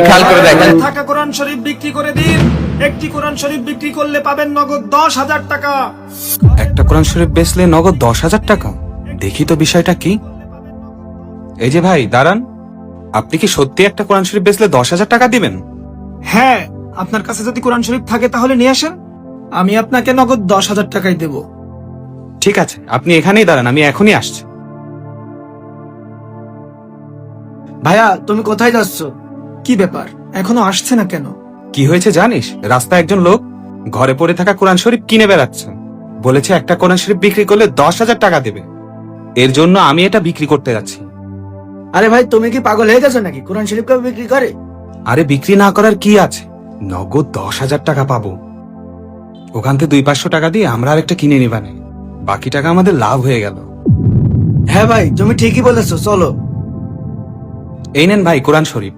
খেয়াল করে দেখেন। থাকা কোরআন শরীফ বিক্রি করে দিন। একটি কোরআন শরীফ বিক্রি করলে পাবেন নগদ 10,000 টাকা। একটা কোরআন শরীফ বেচলে নগদ 10,000 টাকা? দেখি তো বিষয়টা কি। এই যে ভাই দাঁড়ান, আপনি কি সত্যি একটা কোরআন শরীফ বেচলে 10,000 টাকা দিবেন? হ্যাঁ, আপনার কাছে যদি কোরআন শরীফ থাকে তাহলে নিয়ে আসেন, আমি আপনাকে নগদ 10,000 টাকাই দেব। ঠিক আছে, আপনি এখানেই দাঁড়ান, আমি এখনই আসছি। ভাইয়া তুমি কোথায় যাচ্ছ? কি ব্যাপার, এখনো আসছে না কেন? কি হয়েছে জানিস? রাস্তায় একজন লোক ঘরে পড়ে থাকা কোরআন শরীফ কিনে বেড়াচ্ছে। বলেছে একটা কোরআন শরীফ বিক্রি করলে 10,000 টাকা দেবে। এর জন্য আমি এটা বিক্রি করতে যাচ্ছি। আরে ভাই তুমি কি পাগল হয়ে গেছো নাকি? কোরআন শরীফ কেউ বিক্রি করে? আরে বিক্রি না করার কি আছে, নগদ 10,000 টাকা পাবো। ওখান থেকে 200-500 টাকা দিয়ে আমরা আরেকটা কিনে নিবানে, বাকি টাকা আমাদের লাভ হয়ে গেল। হ্যাঁ ভাই তুমি ঠিকই বলেছো, চলো। এই নেন ভাই কোরআন শরীফ,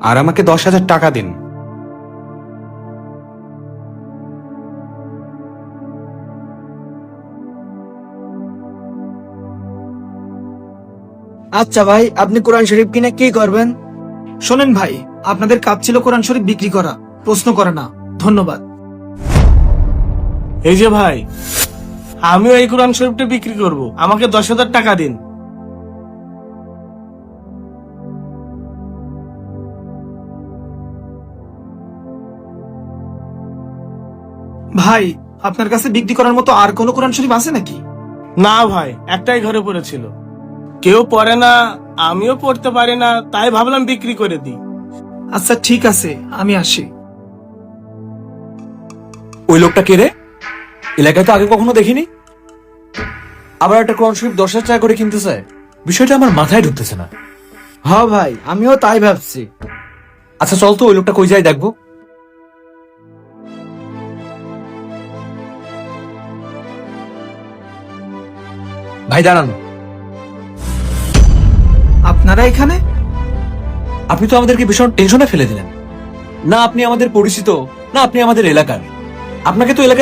আর আমাকে 10,000 টাকা দিন। আচ্ছা ভাই, আপনি কোরআন শরীফ কিনে কি করবেন? শোনেন ভাই, আপনাদের কাজ ছিল কোরআন শরীফ বিক্রি করা, প্রশ্ন করে না। ধন্যবাদ। এই যে ভাই, আমিও এই কোরআন শরীফটা বিক্রি করব, আমাকে 10,000 টাকা দিন। ভাই, আপনার কাছে বিক্রি করার মতো আর কোনো কোরআন শরীফ আছে নাকি? না ভাই, একটাই ঘরে পড়েছিল, কেউ পড়ে না, আমিও পড়তে পারি না, তাই ভাবলাম বিক্রি করে দিই। আচ্ছা ঠিক আছে, আমি আসি। ওই লোকটা কে রে? এলাকায় তো আগে কখনো দেখিনি। আবার একটা কোরআন শরীফ 10,000 টাকা করে কিনতে চায়, বিষয়টা আমার মাথায় ঢুকতেছে না। হ্যাঁ ভাই, আমিও তাই ভাবছি। আচ্ছা চল তো ওই লোকটা কই যায় দেখবো। ভাই দাঁড়ান, আপনারা এখানে? আপনি তো আমাদেরকে ভীষণ টেনশনে ফেলে দিলেন। না আপনি আমাদের পরিচিত, না আপনি আমাদের এলাকার। আপনাকে তো এলাকায়